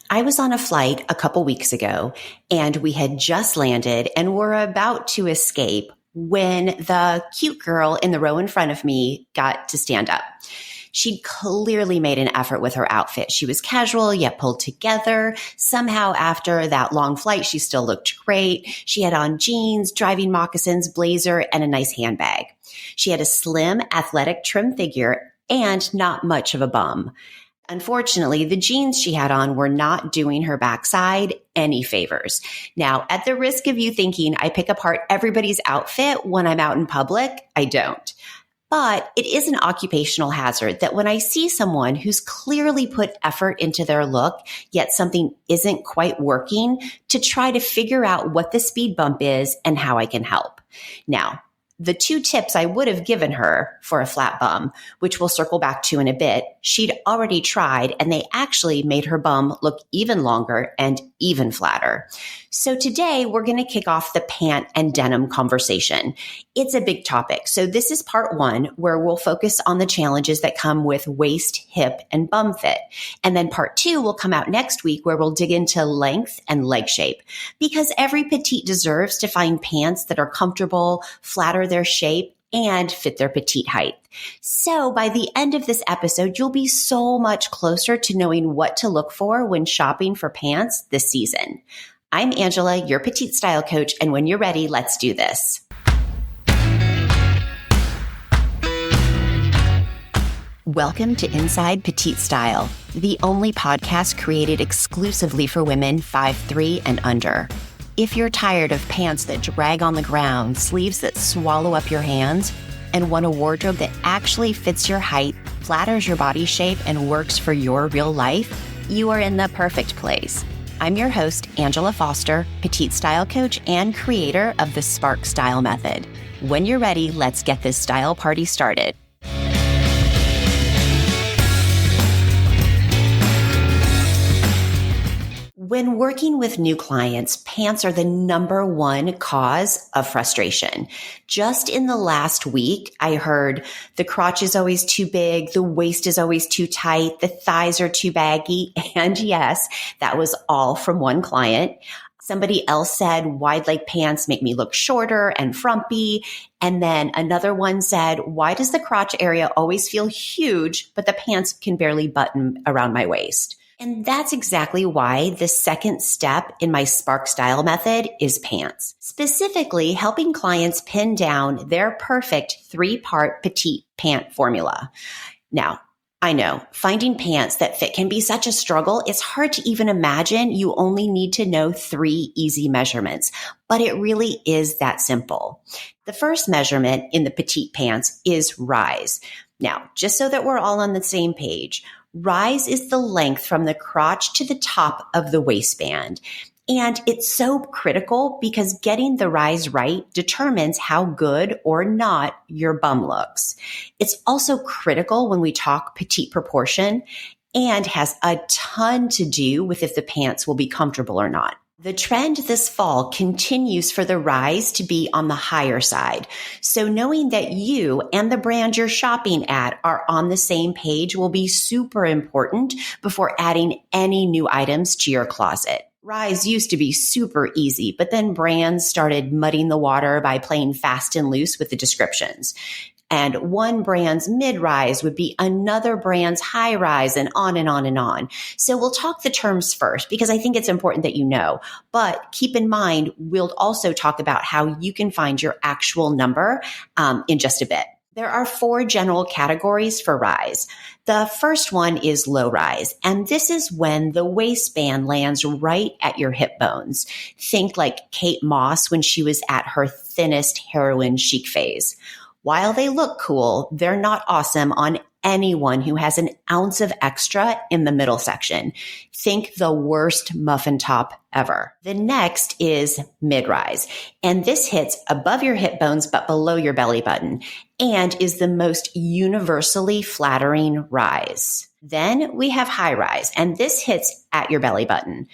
I was on a flight a couple weeks ago and we had just landed and were about to escape when the cute girl in the row in front of me got to stand up. She'd clearly made an effort with her outfit. She was casual yet pulled together. Somehow after that long flight, she still looked great. She had on jeans, driving moccasins, blazer, and a nice handbag. She had a slim, athletic, trim figure and not much of a bum. Unfortunately, the jeans she had on were not doing her backside any favors. Now, at the risk of you thinking I pick apart everybody's outfit when I'm out in public, I don't. But it is an occupational hazard that when I see someone who's clearly put effort into their look, yet something isn't quite working, to try to figure out what the speed bump is and how I can help. Now, the two tips I would have given her for a flat bum, which we'll circle back to in a bit, she'd already tried, and they actually made her bum look even longer and even flatter. So today we're going to kick off the pant and denim conversation. It's a big topic. So this is part one, where we'll focus on the challenges that come with waist, hip, and bum fit. And then part two will come out next week, where we'll dig into length and leg shape, because every petite deserves to find pants that are comfortable, flatter their shape, and fit their petite height. So by the end of this episode, you'll be so much closer to knowing what to look for when shopping for pants this season. I'm Angela, your petite style coach, and when you're ready, let's do this. Welcome to Inside Petite Style, the only podcast created exclusively for women 5'3" and under. If you're tired of pants that drag on the ground, sleeves that swallow up your hands, and want a wardrobe that actually fits your height, flatters your body shape, and works for your real life, you are in the perfect place. I'm your host, Angela Foster, petite style coach and creator of the S.P.A.R.K style method. When you're ready, let's get this style party started. When working with new clients, pants are the number one cause of frustration. Just in the last week, I heard the crotch is always too big, the waist is always too tight, the thighs are too baggy. And yes, that was all from one client. Somebody else said wide leg pants make me look shorter and frumpy. And then another one said, why does the crotch area always feel huge, but the pants can barely button around my waist? And that's exactly why the second step in my S.P.A.R.K style method is pants, specifically helping clients pin down their perfect 3-part petite pant formula. Now, I know finding pants that fit can be such a struggle. It's hard to even imagine you only need to know 3 easy measurements, but it really is that simple. The first measurement in the petite pants is rise. Now, just so that we're all on the same page, rise is the length from the crotch to the top of the waistband. And it's so critical because getting the rise right determines how good or not your bum looks. It's also critical when we talk petite proportion and has a ton to do with if the pants will be comfortable or not. The trend this fall continues for the rise to be on the higher side. So knowing that you and the brand you're shopping at are on the same page will be super important before adding any new items to your closet. Rise used to be super easy, but then brands started muddying the water by playing fast and loose with the descriptions. And one brand's mid-rise would be another brand's high-rise, and on and on and on. So we'll talk the terms first because I think it's important that you know. But keep in mind, we'll also talk about how you can find your actual number in just a bit. There are 4 general categories for rise. The first one is low rise, and this is when the waistband lands right at your hip bones. Think like Kate Moss when she was at her thinnest heroin chic phase. While they look cool, they're not awesome on anyone who has an ounce of extra in the middle section. Think the worst muffin top ever. The next is mid-rise, and this hits above your hip bones but below your belly button and is the most universally flattering rise. Then we have high rise, and this hits at your belly button.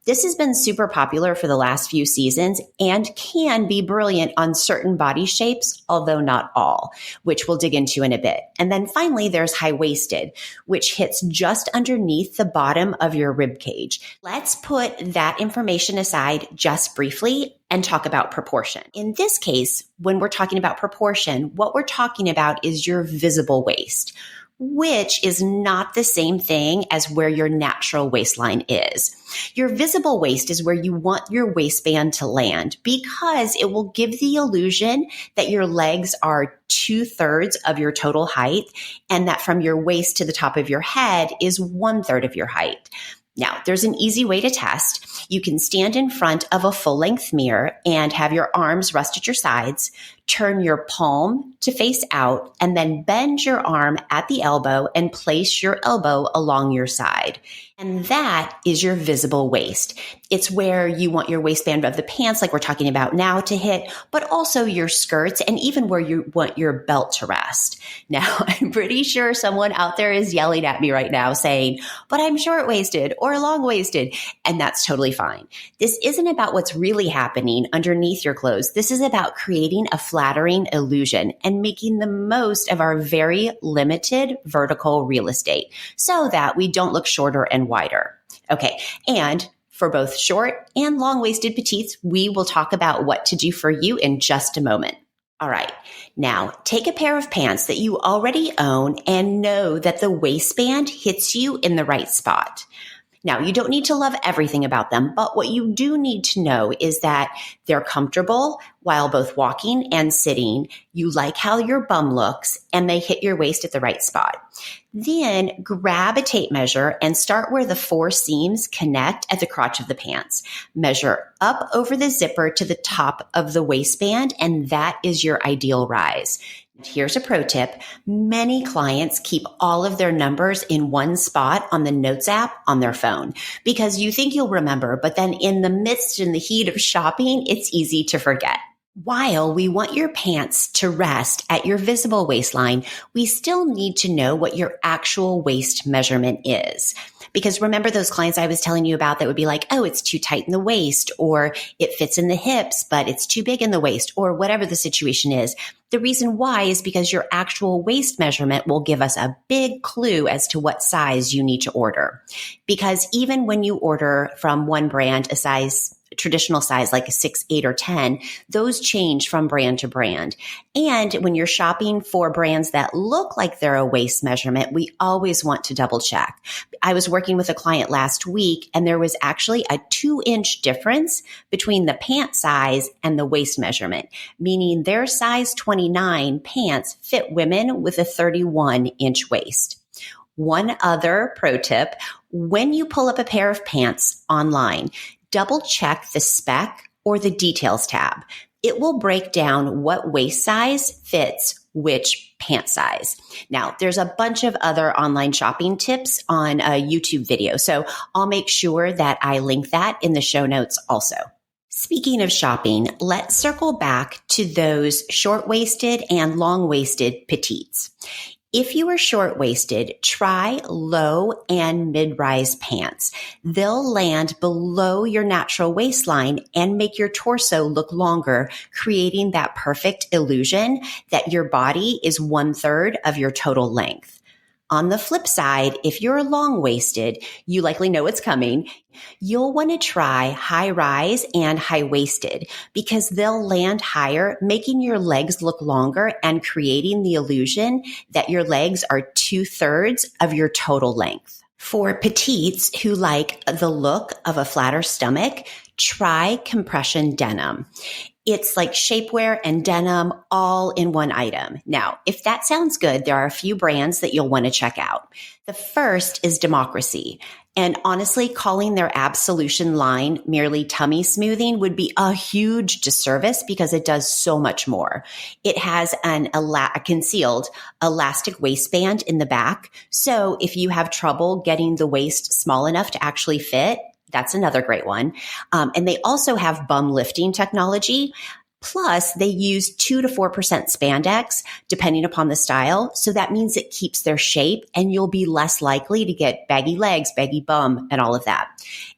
This has been super popular for the last few seasons and can be brilliant on certain body shapes, although not all, which we'll dig into in a bit. And then finally, there's high-waisted, which hits just underneath the bottom of your rib cage. Let's put that information aside just briefly and talk about proportion. In this case, when we're talking about proportion, what we're talking about is your visible waist, which is not the same thing as where your natural waistline is. Your visible waist is where you want your waistband to land because it will give the illusion that your legs are 2/3 of your total height and that from your waist to the top of your head is 1/3 of your height. Now, there's an easy way to test. You can stand in front of a full-length mirror and have your arms rest at your sides, turn your palm to face out, and then bend your arm at the elbow and place your elbow along your side. And that is your visible waist. It's where you want your waistband of the pants, like we're talking about now, to hit, but also your skirts and even where you want your belt to rest. Now, I'm pretty sure someone out there is yelling at me right now saying, but I'm short-waisted or long-waisted, and that's totally fine. This isn't about what's really happening underneath your clothes. This is about creating a flattering illusion and making the most of our very limited vertical real estate so that we don't look shorter and wider. Okay. And for both short and long-waisted petites, we will talk about what to do for you in just a moment. All right. Now, take a pair of pants that you already own and know that the waistband hits you in the right spot. Now, you don't need to love everything about them, but what you do need to know is that they're comfortable while both walking and sitting. You like how your bum looks, and they hit your waist at the right spot. Then grab a tape measure and start where the 4 seams connect at the crotch of the pants. Measure up over the zipper to the top of the waistband, and that is your ideal rise. Here's a pro tip. Many clients keep all of their numbers in one spot on the Notes app on their phone because you think you'll remember, but then in the heat of shopping, it's easy to forget. While we want your pants to rest at your visible waistline, we still need to know what your actual waist measurement is. Because remember those clients I was telling you about that would be like, oh, it's too tight in the waist, or it fits in the hips, but it's too big in the waist, or whatever the situation is. The reason why is because your actual waist measurement will give us a big clue as to what size you need to order. Because even when you order from one brand, a traditional size like a 6, 8, or 10, those change from brand to brand. And when you're shopping for brands that look like they're a waist measurement, we always want to double check. I was working with a client last week, and there was actually a 2-inch difference between the pant size and the waist measurement, meaning their size 29 pants fit women with a 31-inch waist. One other pro tip, when you pull up a pair of pants online, double check the spec or the details tab. It will break down what waist size fits which pant size. Now, there's a bunch of other online shopping tips on a YouTube video, so I'll make sure that I link that in the show notes also. Speaking of shopping, let's circle back to those short-waisted and long-waisted petites. If you are short-waisted, try low and mid-rise pants. They'll land below your natural waistline and make your torso look longer, creating that perfect illusion that your body is 1/3 of your total length. On the flip side, if you're long-waisted, you likely know what's coming. You'll want to try high-rise and high-waisted because they'll land higher, making your legs look longer and creating the illusion that your legs are 2/3 of your total length. For petites who like the look of a flatter stomach, try compression denim. It's like shapewear and denim all in one item. Now, if that sounds good, there are a few brands that you'll want to check out. The first is Democracy. And honestly, calling their Absolution line merely tummy smoothing would be a huge disservice because it does so much more. It has a concealed elastic waistband in the back. So if you have trouble getting the waist small enough to actually fit, that's another great one. And they also have bum lifting technology. Plus, they use 2 to 4% spandex, depending upon the style. So that means it keeps their shape and you'll be less likely to get baggy legs, baggy bum, and all of that.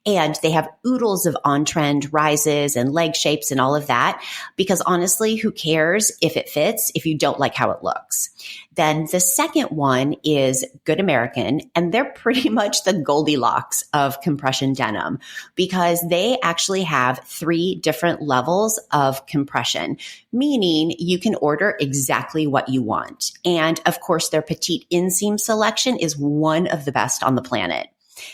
And they have oodles of on-trend rises and leg shapes and all of that, because honestly, who cares if it fits if you don't like how it looks? Then the second one is Good American, and they're pretty much the Goldilocks of compression denim because they actually have 3 different levels of compression, meaning you can order exactly what you want. And of course, their petite inseam selection is one of the best on the planet.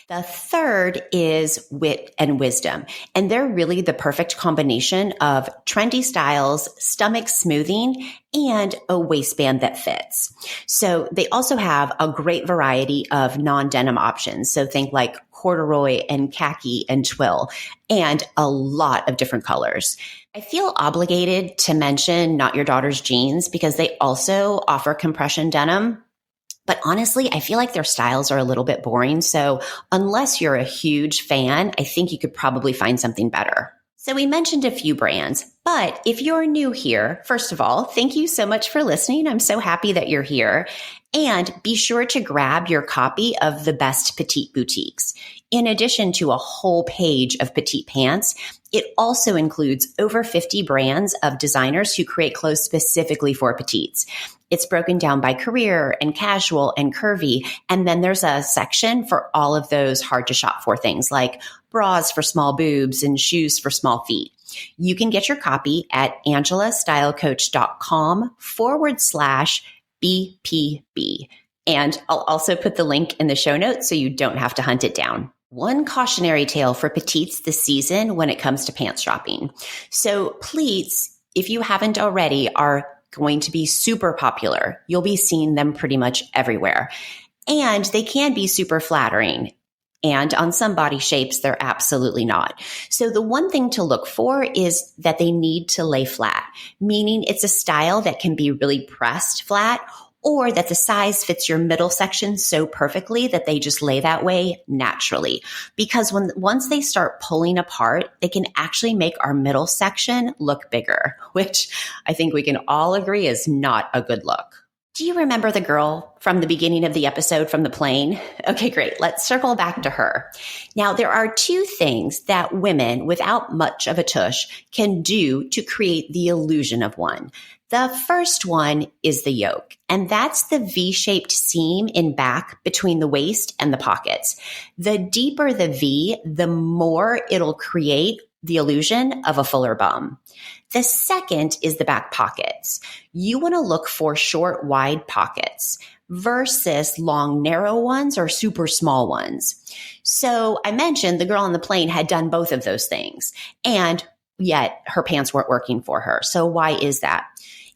The third is Wit and Wisdom, and they're really the perfect combination of trendy styles, stomach smoothing, and a waistband that fits. So they also have a great variety of non-denim options. So think like corduroy and khaki and twill, and a lot of different colors. I feel obligated to mention Not Your Daughter's Jeans because they also offer compression denim. But honestly, I feel like their styles are a little bit boring. So unless you're a huge fan, I think you could probably find something better. So we mentioned a few brands, but if you're new here, first of all, thank you so much for listening. I'm so happy that you're here. And be sure to grab your copy of The Best Petite Boutiques. In addition to a whole page of petite pants, it also includes over 50 brands of designers who create clothes specifically for petites. It's broken down by career and casual and curvy. And then there's a section for all of those hard to shop for things like bras for small boobs and shoes for small feet. You can get your copy at angelastylecoach.com/BPB. And I'll also put the link in the show notes so you don't have to hunt it down. One cautionary tale for petites this season when it comes to pants shopping. So pleats, if you haven't already, are going to be super popular. You'll be seeing them pretty much everywhere. And they can be super flattering. And on some body shapes, they're absolutely not. So the one thing to look for is that they need to lay flat, meaning it's a style that can be really pressed flat, or that the size fits your middle section so perfectly that they just lay that way naturally. Because once they start pulling apart, they can actually make our middle section look bigger, which I think we can all agree is not a good look. Do you remember the girl from the beginning of the episode from the plane? Okay, great. Let's circle back to her. Now, there are 2 things that women without much of a tush can do to create the illusion of one. The first one is the yoke, and that's the V-shaped seam in back between the waist and the pockets. The deeper the V, the more it'll create the illusion of a fuller bum. The second is the back pockets. You want to look for short, wide pockets versus long, narrow ones or super small ones. So I mentioned the girl on the plane had done both of those things, and yet her pants weren't working for her. So why is that?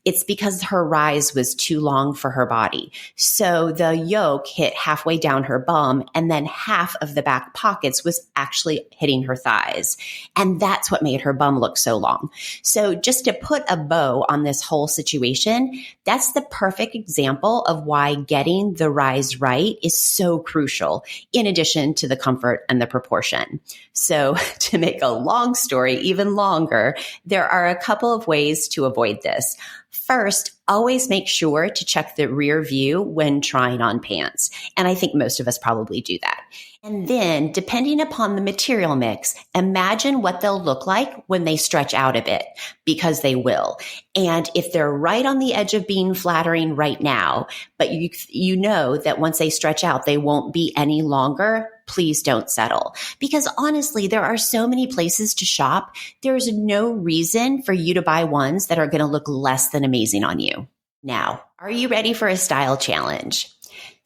It's because her rise was too long for her body. So the yoke hit halfway down her bum, and then half of the back pockets was actually hitting her thighs. And that's what made her bum look so long. So just to put a bow on this whole situation, that's the perfect example of why getting the rise right is so crucial, in addition to the comfort and the proportion. So to make a long story even longer, there are a couple of ways to avoid this. First, always make sure to check the rear view when trying on pants. And I think most of us probably do that. And then, depending upon the material mix, imagine what they'll look like when they stretch out a bit, because they will. And if they're right on the edge of being flattering right now, but you know that once they stretch out, they won't be any longer, please don't settle. Because honestly, there are so many places to shop. There's no reason for you to buy ones that are going to look less than amazing on you. Now, are you ready for a style challenge?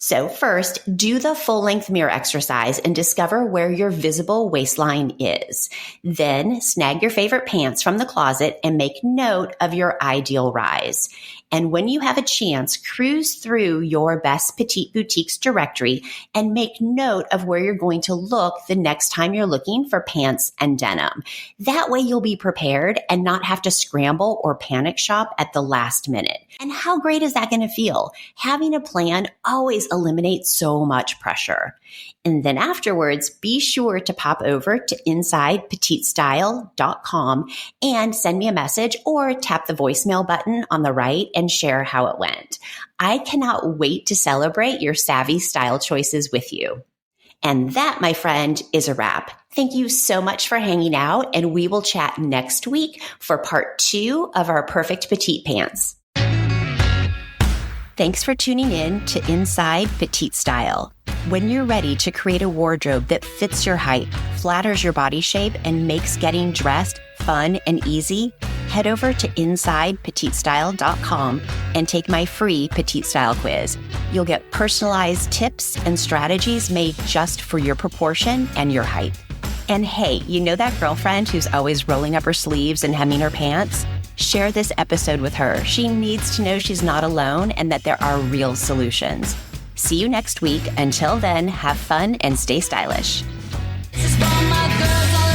So first, do the full-length mirror exercise and discover where your visible waistline is. Then snag your favorite pants from the closet and make note of your ideal rise. And when you have a chance, cruise through your Best Petite Boutiques directory and make note of where you're going to look the next time you're looking for pants and denim. That way you'll be prepared and not have to scramble or panic shop at the last minute. And how great is that going to feel? Having a plan always eliminate so much pressure. And then afterwards, be sure to pop over to InsidePetiteStyle.com and send me a message or tap the voicemail button on the right and share how it went. I cannot wait to celebrate your savvy style choices with you. And that, my friend, is a wrap. Thank you so much for hanging out, and we will chat next week for part 2 of our Perfect Petite Pants. Thanks for tuning in to Inside Petite Style. When you're ready to create a wardrobe that fits your height, flatters your body shape, and makes getting dressed fun and easy, head over to InsidePetiteStyle.com and take my free Petite Style quiz. You'll get personalized tips and strategies made just for your proportion and your height. And hey, you know that girlfriend who's always rolling up her sleeves and hemming her pants? Share this episode with her. She needs to know she's not alone and that there are real solutions. See you next week. Until then, have fun and stay stylish. This is for my girls.